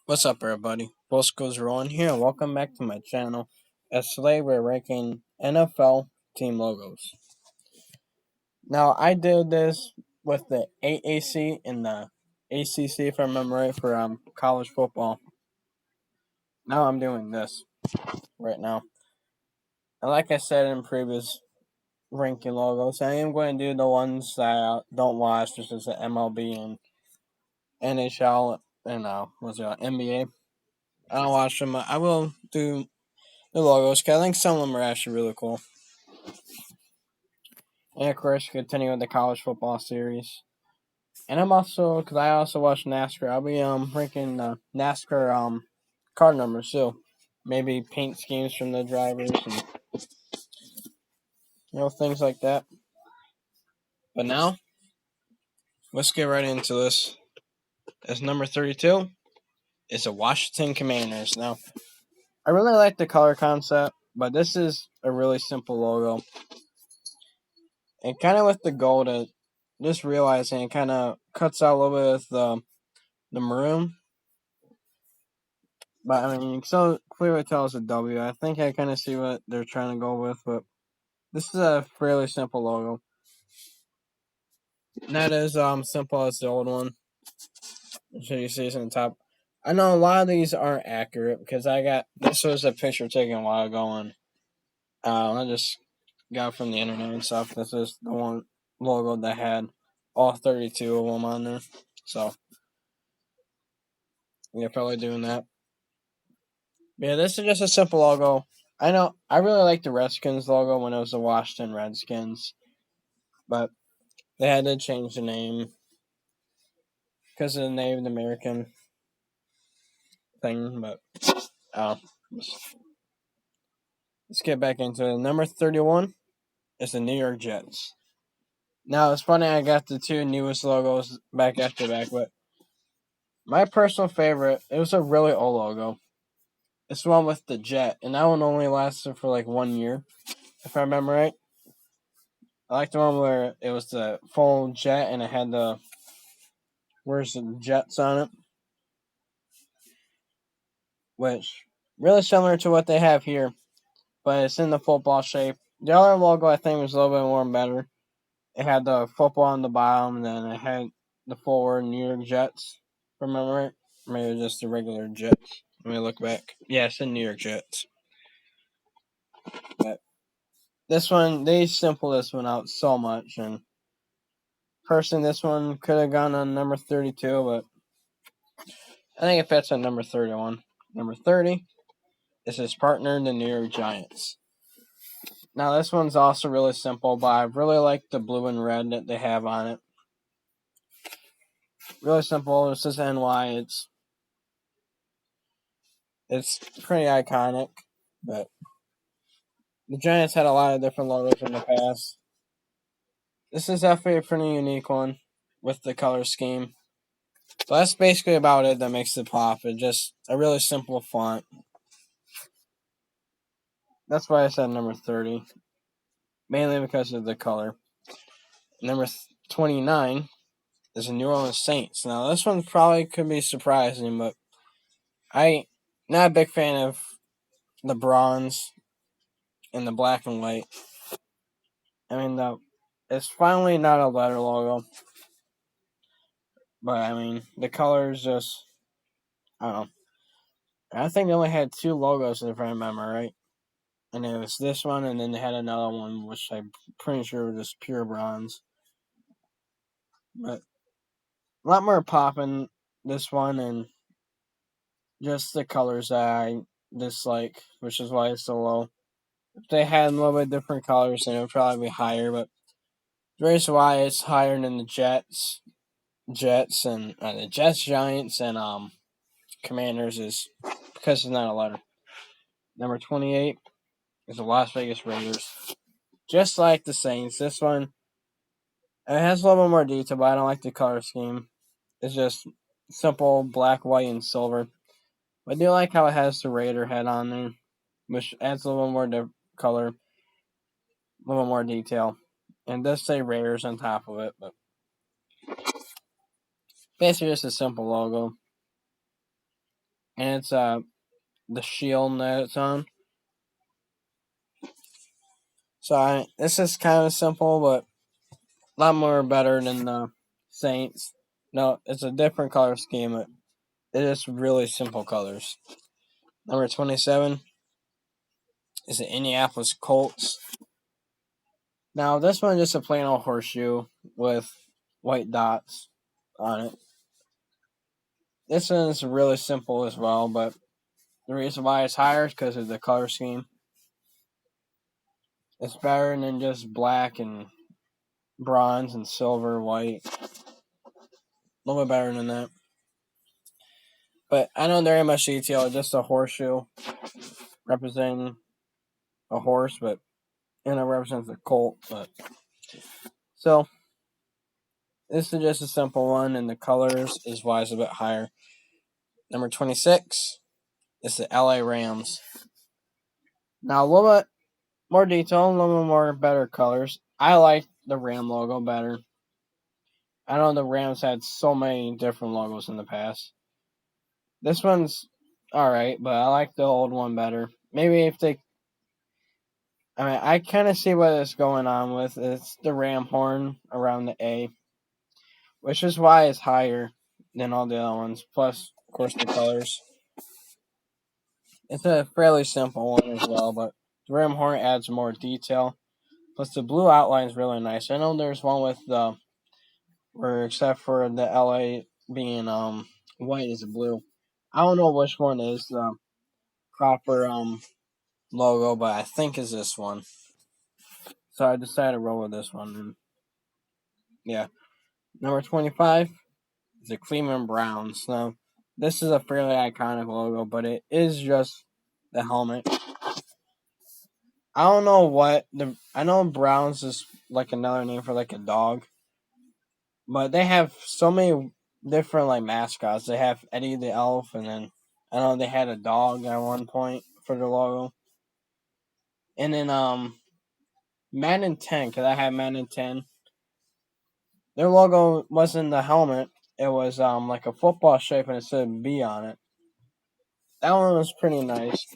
What's up, everybody? Bosco's Rowan here, and welcome back to my channel. As today, we're ranking NFL team logos. Now, I did this with the AAC and the ACC, if I remember right, for college football. Now I'm doing this right now. And like I said in previous ranking logos, I am going to do the ones that I don't watch, such as the MLB and NHL and NBA. I don't watch them. I will do the logos because I think some of them are actually really cool. And of course, continue with the college football series. And I'm also, because I also watch NASCAR, I'll be ranking NASCAR car numbers too. Maybe paint schemes from the drivers and things like that. But now, let's get right into this. As number 32 is the Washington Commanders. Now, I really like the color concept, but this is a really simple logo. And kind of with the gold, just realizing it kind of cuts out a little bit of the maroon. But I mean, so clearly tell it's a W. I think I kind of see what they're trying to go with, but this is a fairly simple logo. Not as simple as the old one. So you see it's in the top. I know a lot of these aren't accurate because this was a picture taken a while ago, and I just got it from the internet and stuff. This is the one logo that had all 32 of them on there. So yeah, probably doing that. Yeah, this is just a simple logo. I know I really like the Redskins logo when it was the Washington Redskins, but they had to change the name because of the Native American thing. But uh, let's get back into it. Number 31 is the New York Jets. Now it's funny I got the two newest logos back after back, but my personal favorite, it was a really old logo. It's the one with the jet, and that one only lasted for like 1 year, if I remember right. I like the one where it was the full jet and it had the where's the jets on it, which really similar to what they have here, but it's in the football shape. The other logo I think was a little bit more better. It had the football on the bottom, and then it had the forward New York Jets. Remember it? Maybe just the regular Jets. Let me look back. Yeah, it's the New York Jets. But this one, they simple this one out so much, and personally, this one could have gone on number 32, but I think it fits on number 31. Number 30 is his partner, the New York Giants. Now, this one's also really simple, but I really like the blue and red that they have on it. Really simple. This is NY. It's pretty iconic, but the Giants had a lot of different logos in the past. This is definitely a pretty unique one with the color scheme. So that's basically about it that makes it pop. It's just a really simple font. That's why I said number 30. Mainly because of the color. Number 29 is the New Orleans Saints. Now, this one probably could be surprising, but I not a big fan of the bronze and the black and white. I mean, it's finally not a letter logo, but I mean, the colors just, I don't know. I think they only had two logos, if I remember right. And it was this one, and then they had another one, which I'm pretty sure was just pure bronze. But a lot more popping this one, and just the colors that I dislike, which is why it's so low. If they had a little bit different colors, then it would probably be higher. But the reason why it's higher than the Jets, and the Jets, Giants, and Commanders is because it's not a letter. Number 28 is the Las Vegas Raiders. Just like the Saints, this one it has a little bit more detail, but I don't like the color scheme. It's just simple black, white, and silver. But I do like how it has the Raider head on there, which adds a little more color, a little more detail. And it does say Raiders on top of it, but basically just a simple logo. and it's the shield that it's on. So this is kind of simple, but a lot more better than the Saints. No, it's a different color scheme. It is really simple colors. Number 27 is the Indianapolis Colts. Now, this one is just a plain old horseshoe with white dots on it. This one is really simple as well, but the reason why it's higher is because of the color scheme. It's better than just black and bronze and silver, white. A little bit better than that. But I don't very much detail. Just a horseshoe representing a horse, but and it represents a colt. But so this is just a simple one, and the colors is why it's a bit higher. Number 26 is the LA Rams. Now a little bit more detail, a little bit more better colors. I like the Ram logo better. I know the Rams had so many different logos in the past. This one's alright, but I like the old one better. Maybe if they I kind of see what is going on with. It's the ram horn around the A, which is why it's higher than all the other ones. Plus, of course, the colors. It's a fairly simple one as well, but the ram horn adds more detail. Plus, the blue outline is really nice. I know there's one with the where except for the LA being white is blue. I don't know which one is the proper logo, but I think is this one. So I decided to roll with this one. And yeah, number 25 is the Cleveland Browns. Now, this is a fairly iconic logo, but it is just the helmet. I don't know what I know Browns is like another name for like a dog, but they have so many different like mascots. They have Eddie the Elf, and then I know they had a dog at one point for the logo. And then Madden 10, because I had Madden 10. Their logo wasn't the helmet; it was like a football shape, and it said B on it. That one was pretty nice.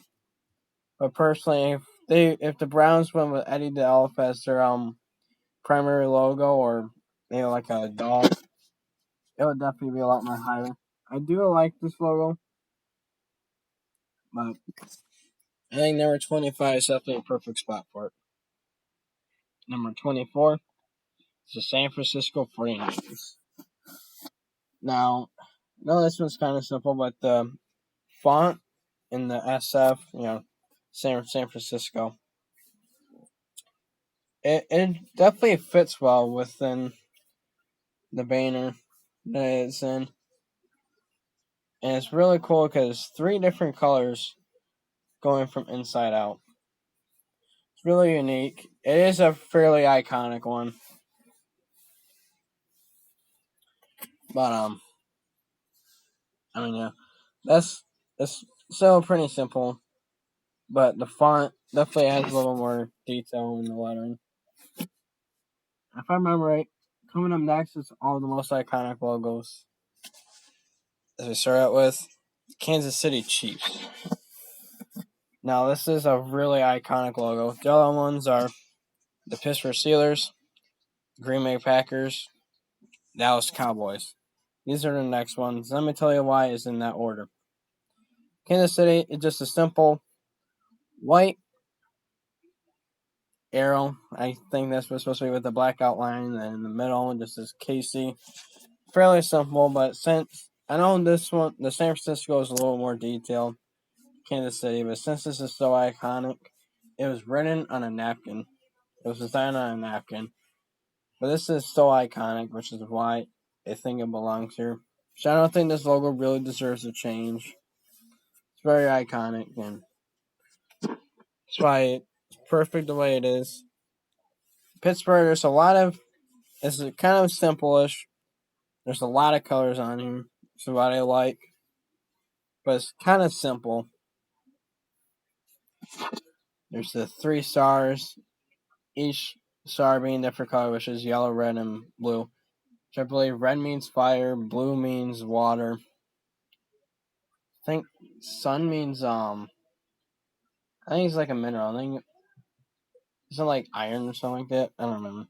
But personally, if the Browns went with Eddie the Elf as their primary logo, or maybe like a dog, it would definitely be a lot more higher. I do like this logo, but I think number 25 is definitely a perfect spot for it. Number 24 is the San Francisco 49ers. Now, no, this one's kind of simple, but the font in the SF, San Francisco, it definitely fits well within the banner that it's in. And it's really cool because 3 different colors going from inside out. It's really unique. It is a fairly iconic one. But yeah. It's still pretty simple. But the font definitely adds a little more detail in the lettering. If I remember right, coming up next is all the most iconic logos. As we start out with Kansas City Chiefs. Now this is a really iconic logo. The other ones are the Pittsburgh Steelers, Green Bay Packers, Dallas Cowboys. These are the next ones. Let me tell you why it's in that order. Kansas City is just a simple white arrow. I think that's what's supposed to be with the black outline, and in the middle just is KC. Fairly simple, but since I know this one, the San Francisco is a little more detailed, Kansas City, but since this is so iconic, it was written on a napkin. It was designed on a napkin. But this is so iconic, which is why I think it belongs here. So I don't think this logo really deserves a change. It's very iconic, and that's why it's perfect the way it is. Pittsburgh, it's kind of simple-ish. There's a lot of colors on here. It's what I like. But it's kind of simple. There's the 3 stars, each star being different color, which is yellow, red, and blue. Which I believe red means fire, blue means water. think sun means I think it's like a mineral. I think it's not like iron or something like that. I don't remember.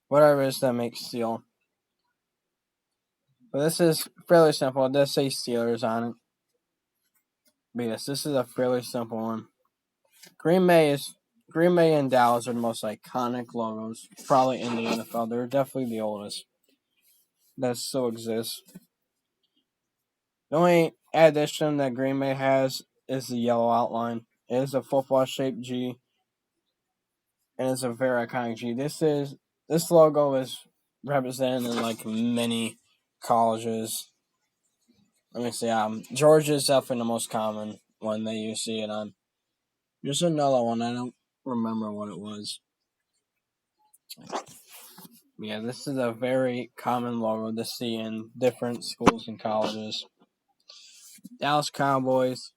Whatever it is that makes steel. But this is fairly simple. It does say Steelers on it. But yes, this is a fairly simple one. Green Bay and Dallas are the most iconic logos probably in the NFL. They're definitely the oldest that still exists. The only addition that Green Bay has is the yellow outline. It is a football shaped G, and it's a very iconic G. This logo is represented in many colleges. Let me see. Georgia is definitely the most common one that you see it on. There's another one. I don't remember what it was. Yeah, this is a very common logo to see in different schools and colleges. Dallas Cowboys.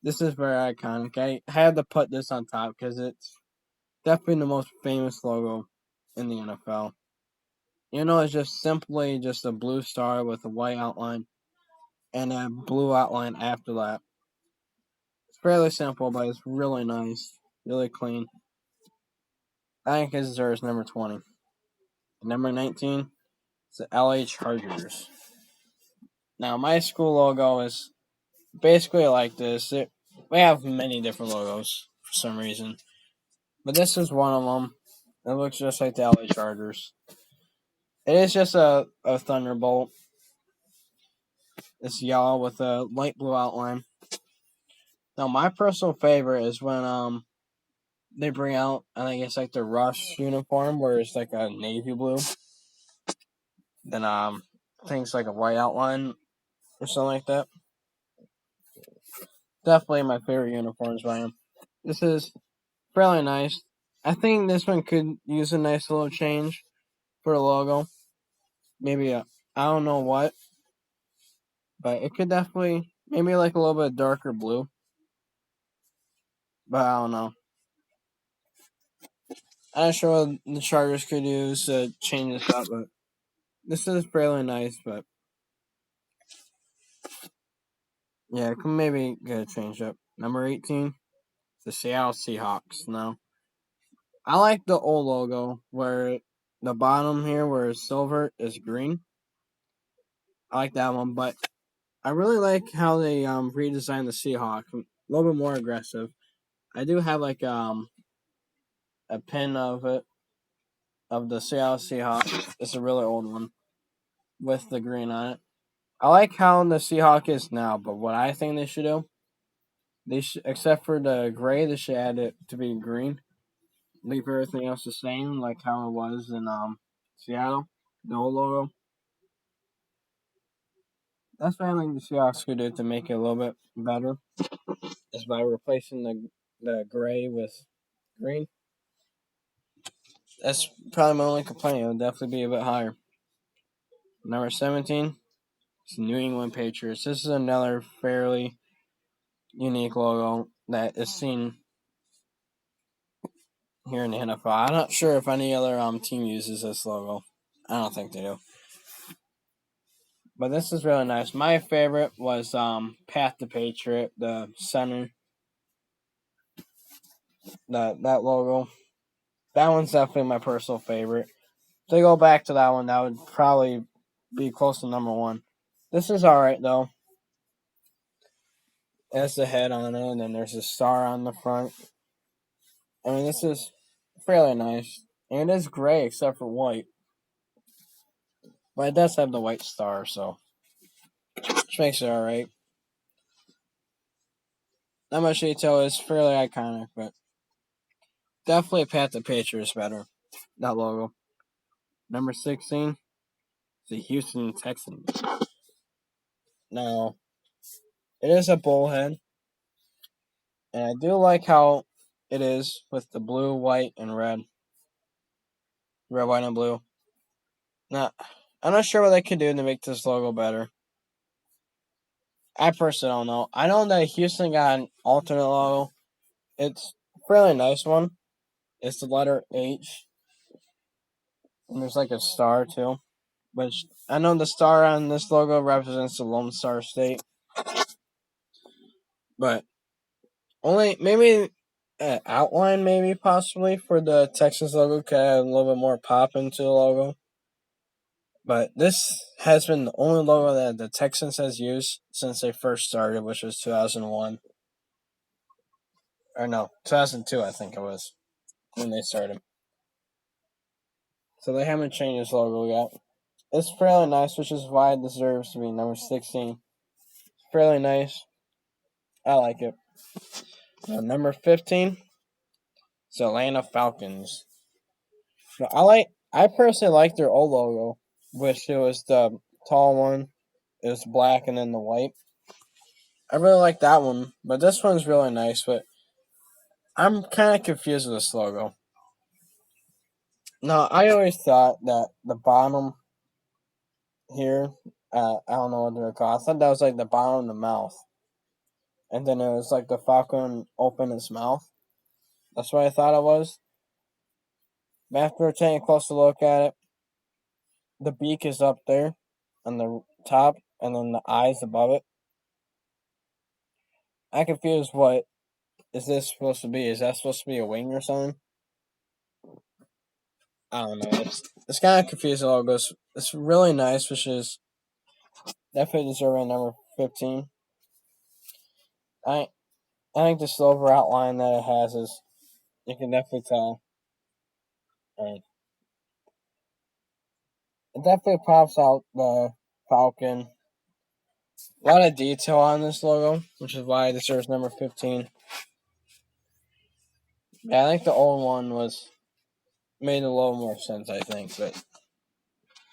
This is very iconic. I had to put this on top because it's definitely the most famous logo in the NFL. It's just simply just a blue star with a white outline and a blue outline after that. It's fairly simple, but it's really nice, really clean. I think it deserves number 20. Number 19 is the LA Chargers. Now, my school logo is basically like this. We have many different logos for some reason, but this is one of them. It looks just like the LA Chargers. It is just a thunderbolt. It's yellow with a light blue outline. Now, my personal favorite is when they bring out, I think it's like the Rush uniform where it's like a navy blue. Then I think it's like a white outline or something like that. Definitely my favorite uniforms by him. This is fairly nice. I think this one could use a nice little change for a logo. Maybe I don't know what, but it could definitely maybe like a little bit darker blue. But I don't know. I'm not sure what the Chargers could use to change this up, but this is fairly nice. But yeah, it could maybe get a change up. Number 18, the Seattle Seahawks. Now, I like the old logo where the bottom here, where it's silver, is green. I like that one, but I really like how they redesigned the Seahawks. A little bit more aggressive. I do have a pin of it of the Seattle Seahawks. It's a really old one with the green on it. I like how the Seahawk is now, but what I think they should do, except for the gray, they should add it to be green. Leave everything else the same, like how it was in Seattle, the old logo. That's what I think the Seahawks could do to make it a little bit better, is by replacing the gray with green. That's probably my only complaint. It would definitely be a bit higher. Number 17 is New England Patriots. This is another fairly unique logo that is seen here in the NFL. I'm not sure if any other team uses this logo. I don't think they do. But this is really nice. My favorite was Pat the Patriot, the center. That logo. That one's definitely my personal favorite. If they go back to that one, that would probably be close to number 1. This is alright though. It has the head on it, and then there's a star on the front. I mean, this is fairly nice. And it is gray except for white. But it does have the white star, so which makes it alright. Not much detail, is fairly iconic, but definitely Pat the Patriot is better. That logo. Number 16, the Houston Texans. Now, it is a bullhead, and I do like how it is with the blue, white, and red. Red, white, and blue. Now, I'm not sure what they could do to make this logo better. I personally don't know. I know that Houston got an alternate logo. It's a fairly nice one. It's the letter H, and there's like a star too. Which I know the star on this logo represents the Lone Star State. But only maybe outline, maybe possibly for the Texans logo could add a little bit more pop into the logo. But this has been the only logo that the Texans has used since they first started, which was 2001. Or no, 2002, I think it was when they started. So they haven't changed this logo yet. It's fairly nice, which is why it deserves to be number 16. It's fairly nice. I like it. Number 15, it's Atlanta Falcons. Now, I personally like their old logo, which it was the tall one. It was black and then the white. I really like that one, but this one's really nice. But I'm kind of confused with this logo. No, I always thought that the bottom here, I don't know what they're called. I thought that was like the bottom of the mouth, and then it was like the falcon open its mouth. That's what I thought it was. But after taking a closer look at it, the beak is up there on the top, and then the eyes above it. I'm confused. What is this supposed to be? Is that supposed to be a wing or something? I don't know. It's kind of confusing logos. It's really nice, which is definitely deserving number 15. I I think the silver outline that it has is you can definitely tell. It definitely pops out the falcon. A lot of detail on this logo, which is why it deserves number 15. Yeah, I think the old one was made a little more sense, I think. But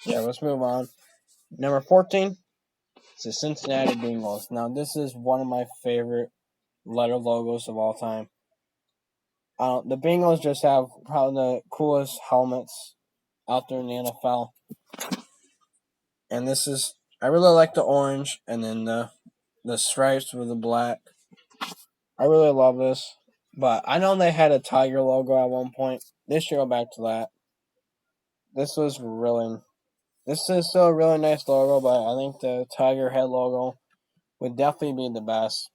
yeah, let's move on. Number 14, it's the Cincinnati Bengals. Now, this is one of my favorite letter logos of all time. The Bengals just have probably the coolest helmets out there in the NFL. And this is, I really like the orange and then the stripes with the black. I really love this. But I know they had a tiger logo at one point. They should go back to that. This is still a really nice logo, but I think the tiger head logo would definitely be the best,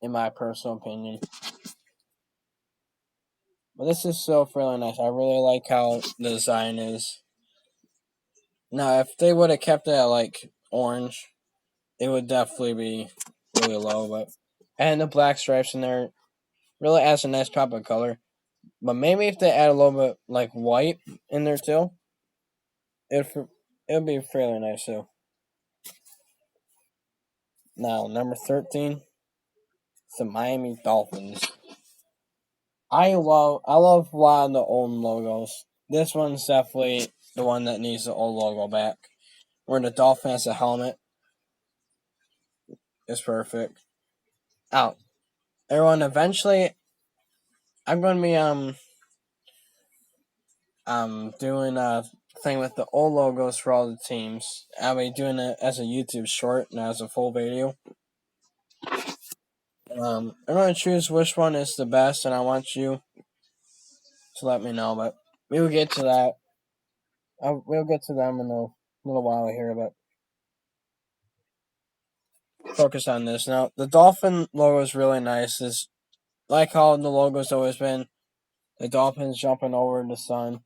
in my personal opinion. But this is still fairly nice. I really like how the design is. Now, if they would have kept it at like orange, it would definitely be really low. But and the black stripes in there really adds a nice pop of color. But maybe if they add a little bit like white in there too, it would be fairly nice too. Now, number 13, it's the Miami Dolphins. I love a lot of the old logos. This one's definitely the one that needs the old logo back. Where the dolphin has a helmet is perfect. Out. Everyone, eventually I'm gonna be doing a thing with the old logos for all the teams. I'll be doing it as a YouTube short, not as a full video. I'm gonna choose which one is the best, and I want you to let me know. But we will get to that. We'll get to them in a little while here, but focus on this now. The dolphin logo is really nice. Is like how the logo's always been. The dolphins jumping over the sun,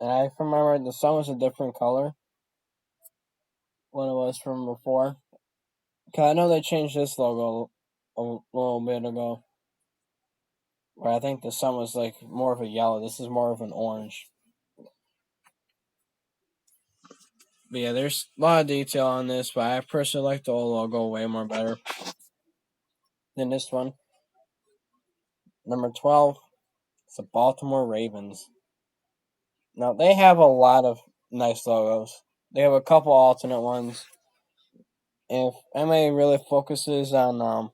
and I remember the sun was a different color when it was from before. Cause I know they changed this logo a little bit ago, where I think the sun was like more of a yellow. This is more of an orange. But yeah, there's a lot of detail on this, but I personally like the old logo way more better than this one. Number 12, it's the Baltimore Ravens. Now, they have a lot of nice logos. They have a couple alternate ones. If anybody really focuses on,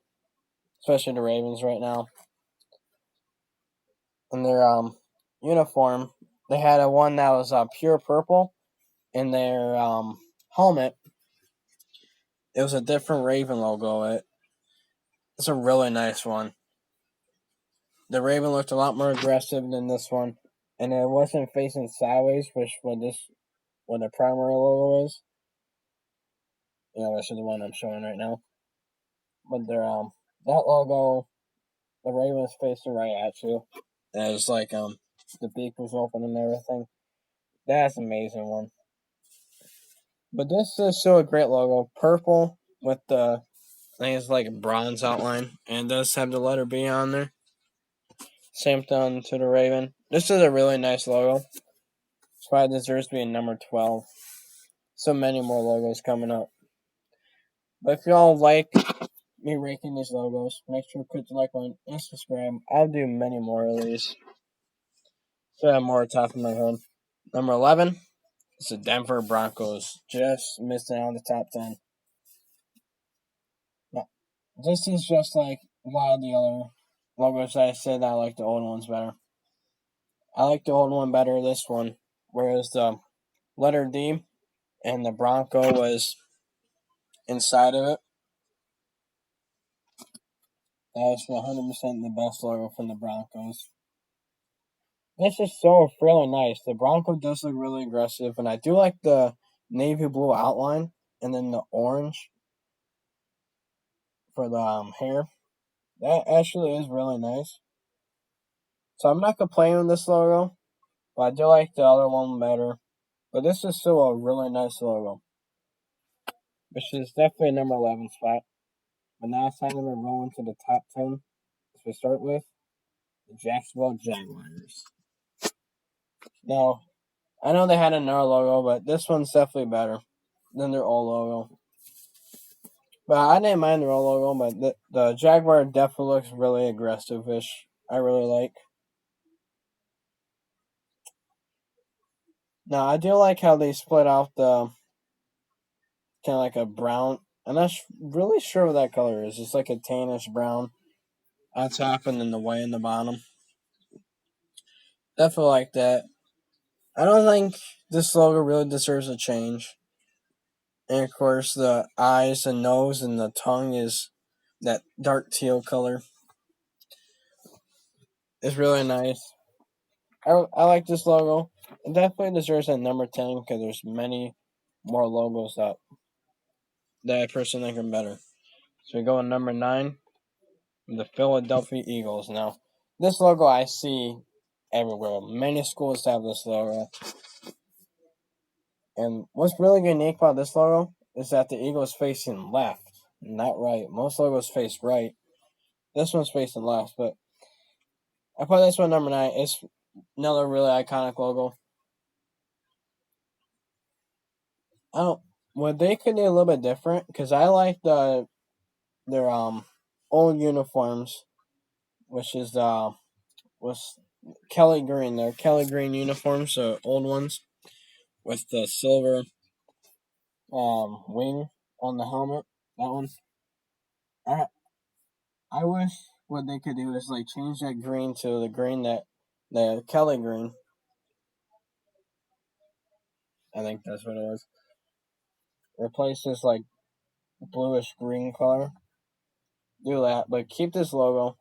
especially the Ravens right now, in their uniform, they had a one that was pure purple. In their helmet, it was a different Raven logo. It's a really nice one. The Raven looked a lot more aggressive than this one, and it wasn't facing sideways, which what the primary logo is. which is the one I'm showing right now. But they're that logo, the Ravens facing right at you. And it's like the beak was open and everything. That's an amazing one. But this is still a great logo. Purple with the, I think it's like a bronze outline. And it does have the letter B on there. Same thing to the Raven. This is a really nice logo. It's probably deserves to be a number 12. So many more logos coming up. But if y'all like me ranking these logos, make sure to click the like button and subscribe. I'll do many more of these. So I have more top of my head. Number 11 is the Denver Broncos. Just missing out on the top 10. Now, this is just like a lot of the other logos that I said that I like the old ones better. I like the old one better, this one. Whereas the letter D and the Bronco was inside of it. That was 100% the best logo from the Broncos. This is so really nice. The Bronco does look really aggressive, and I do like the navy blue outline and then the orange for the hair. That actually is really nice. So I'm not complaining with this logo, but I do like the other one better. But this is still a really nice logo, which is definitely a number 11 spot. But now it's time to roll into the top 10. As we start with the Jacksonville Jaguars. Now, I know they had another logo, but this one's definitely better than their old logo. But I didn't mind their old logo, but the Jaguar definitely looks really aggressive-ish. I really like. Now, I do like how they split out the kind of like a brown. I'm not really sure what that color is. It's like a tannish brown on top and then the white in the bottom. Definitely like that. I don't think this logo really deserves a change. And of course, the eyes and nose and the tongue is that dark teal color. It's really nice. I like this logo. It definitely deserves a number 10 because there's many more logos that I personally think are better. So we go on number 9, the Philadelphia Eagles. Now, this logo I see everywhere. Many schools have this logo. And what's really unique about this logo is that the eagle is facing left, not right. Most logos face right. This one's facing left, but I put this one number 9. It's another really iconic logo. I don't. Well, they could do a little bit different because I like their old uniforms, which is was Kelly Green. Their Kelly Green uniforms, the old ones with the silver wing on the helmet. That one. I I wish what they could do is like change that green to the green that the Kelly green. I think that's what it was. Replace this like bluish green color. Do that, but keep this logo.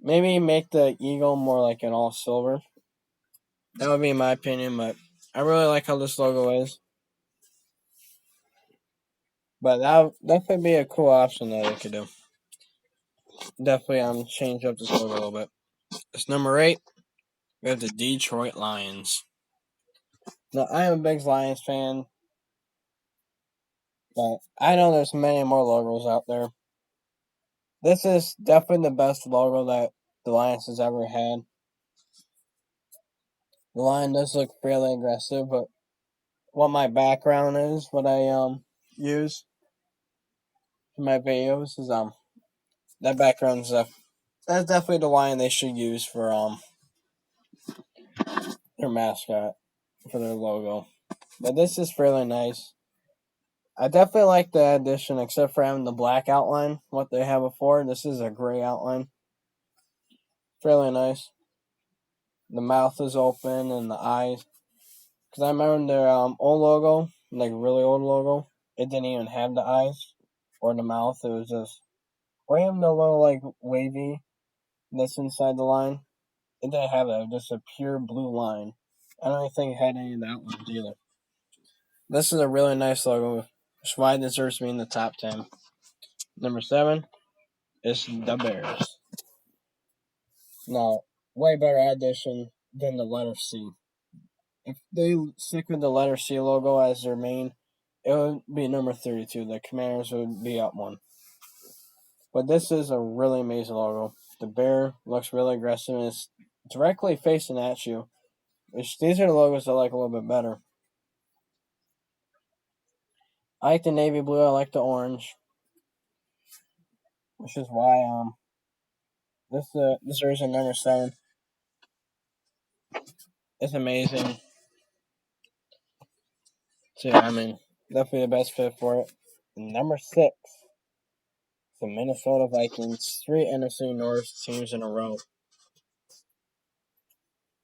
Maybe make the eagle more like an all silver. That would be my opinion, but I really like how this logo is. But that could be a cool option that they could do. Definitely change up this logo a little bit. It's number 8. We have the Detroit Lions. Now I am a big Lions fan, but I know there's many more logos out there. This is definitely the best logo that the Lions has ever had. The lion does look fairly aggressive, but what my background is, what I use for my videos is that background's that's definitely the lion they should use for their mascot for their logo. But this is fairly nice. I definitely like the addition, except for having the black outline. What they had before, this is a gray outline. Fairly nice. The mouth is open and the eyes. Because I remember their old logo, like really old logo, it didn't even have the eyes or the mouth. It was just, or even the little like wavy that's inside the line. It didn't have that. It was just a pure blue line. I don't even think it had any of that ones either. This is a really nice logo. That's why it deserves to be in the top 10. Number 7 is the Bears. Now, way better addition than the letter C. If they stick with the letter C logo as their main, it would be number 32. The Commanders would be up one. But this is a really amazing logo. The bear looks really aggressive and it's directly facing at you. Which these are the logos I like a little bit better. I like the navy blue. I like the orange, which is why this version number 7 is amazing. So yeah, I mean definitely the best fit for it. And number 6, the Minnesota Vikings, 3 NFC North teams in a row.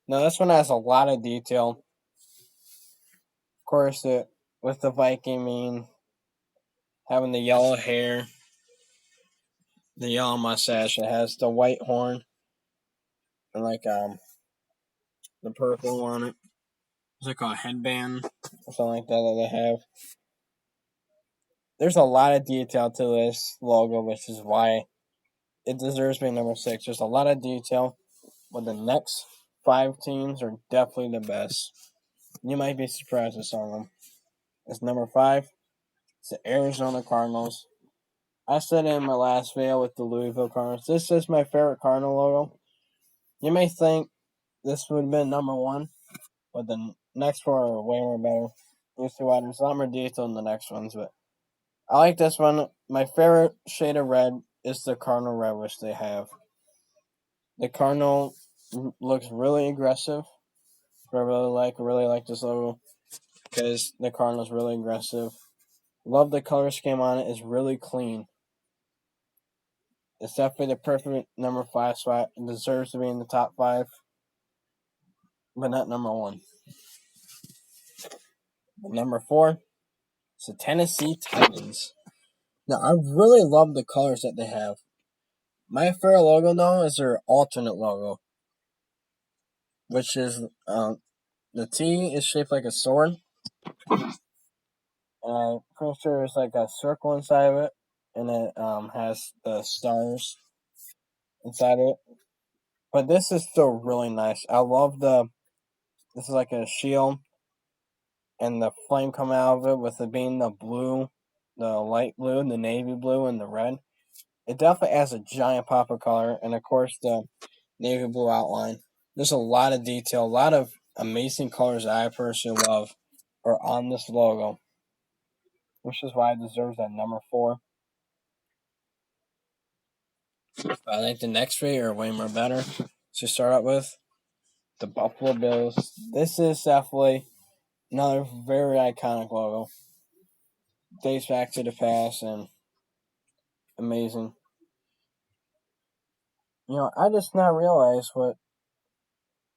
Now this one has a lot of detail. Of course, with the Viking having the yellow hair, the yellow mustache. It has the white horn and like the purple on it. It's like a headband or something like that that they have. There's a lot of detail to this logo, which is why it deserves being number 6. There's a lot of detail, but the next 5 teams are definitely the best. You might be surprised with some of them. It's number 5. It's the Arizona Cardinals. I said in my last video with the Louisville Cardinals, this is my favorite Cardinal logo. You may think this would have been number 1, but the next 4 are way more better. You see why there's a lot more detail in the next ones, but I like this one. My favorite shade of red is the Cardinal red, which they have. The Cardinal looks really aggressive. I really like this logo because the Cardinal's really aggressive. Love the color scheme on it. It's really clean. It's definitely the perfect number 5 spot. It deserves to be in the top 5, but not number 1. Number 4 is the Tennessee Titans. Now, I really love the colors that they have. My favorite logo, though, is their alternate logo, which is the T is shaped like a sword. And I'm pretty sure there's like a circle inside of it, and it has the stars inside of it. But this is still really nice. I love this is like a shield, and the flame coming out of it with it being the blue, the light blue, the navy blue, and the red. It definitely adds a giant pop of color, and of course the navy blue outline. There's a lot of detail, a lot of amazing colors that I personally love are on this logo, which is why it deserves that number 4. I think the next 3 are way more better. To start out with, the Buffalo Bills. This is definitely another very iconic logo. Dates back to the past and amazing. I just now realized I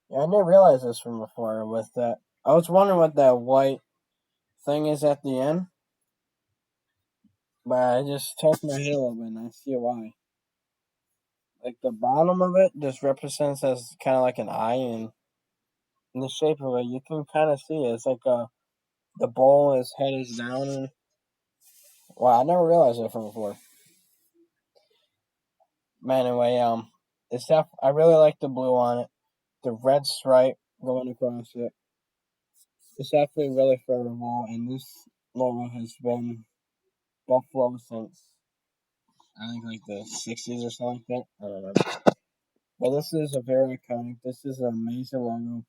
didn't realize this from before with that. I was wondering what that white thing is at the end, but I just touched my head a little bit and I see why. Like the bottom of it just represents as kind of like an eye, and in the shape of it, you can kind of see it. It's like the bowl, his head is down. And, wow, I never realized that from before. But anyway, I really like the blue on it, the red stripe going across it. It's definitely really favorable, and this logo has been Buffalo since I think like the 60s or something like that. I don't know. But this is a very iconic. This is an amazing logo.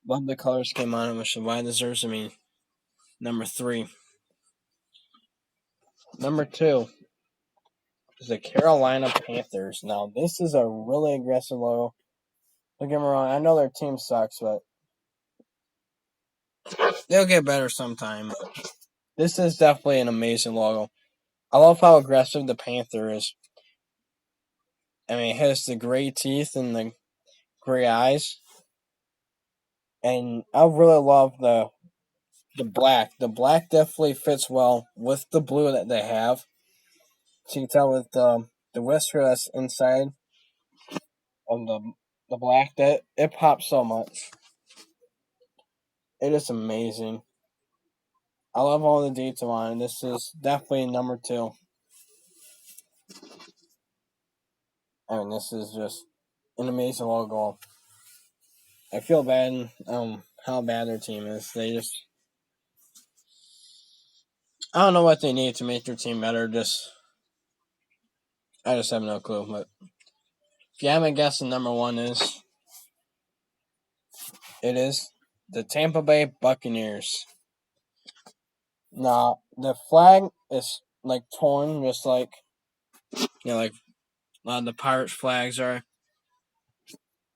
Love the color scheme on it, which is why it deserves to be number 3. Number 2 is the Carolina Panthers. Now, this is a really aggressive logo. Don't get me wrong, I know their team sucks, but they'll get better sometime. This is definitely an amazing logo. I love how aggressive the Panther is. I mean, it has the gray teeth and the gray eyes. And I really love the black. The black definitely fits well with the blue that they have. So you can tell with the whisker that's inside of the black that it pops so much. It is amazing. I love all the detail on it. This is definitely number 2. I mean, this is just an amazing logo. I feel bad how bad their team is. I don't know what they need to make their team better. I just have no clue. But if you haven't guessed, the number 1 it is the Tampa Bay Buccaneers. Now the flag is like torn, just like like a lot of the Pirates flags are.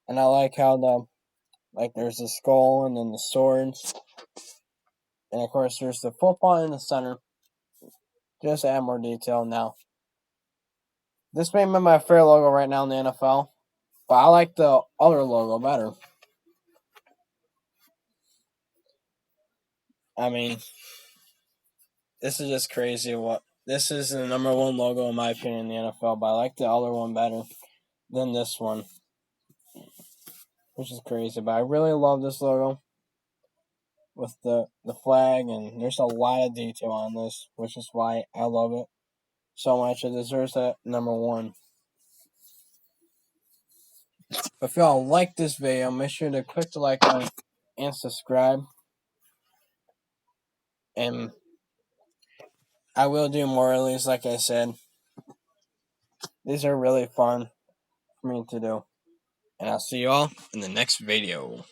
And I like how there's the skull and then the swords, and of course there's the football in the center. Just add more detail now. This may be my favorite logo right now in the NFL, but I like the other logo better. I mean, this is just crazy. This is the number 1 logo in my opinion in the NFL, but I like the other one better than this one, which is crazy. But I really love this logo with the flag, and there's a lot of detail on this, which is why I love it so much. It deserves that number 1. If y'all like this video, make sure to click the like button and subscribe. And I will do more of these, like I said. These are really fun for me to do. And I'll see you all in the next video.